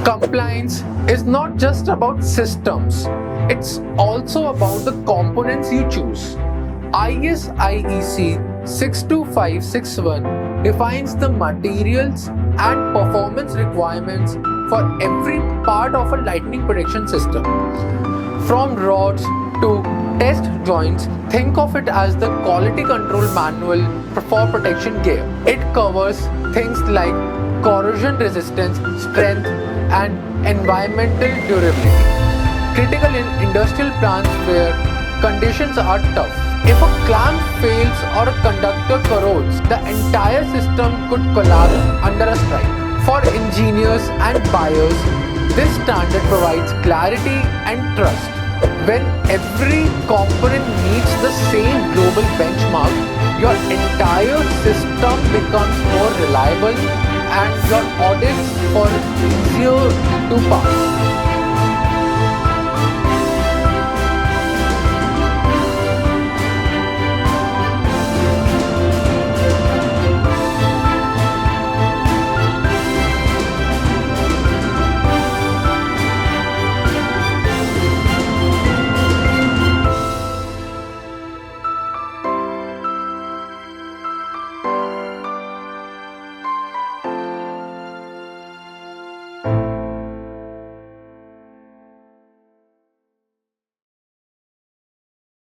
Compliance is not just about systems, it's also about the components you choose. IS IEC 62561 defines the materials and performance requirements for every part of a lightning protection system. From rods to test joints, think of it as the quality control manual for protection gear. It covers things like corrosion resistance, strength, and environmental durability. Critical in industrial plants where conditions are tough. If a clamp fails or a conductor corrodes, the entire system could collapse under a strike. For engineers and buyers, this standard provides clarity and trust. When every component meets the same global benchmark, your entire system becomes more reliable and your audits are easier to pass.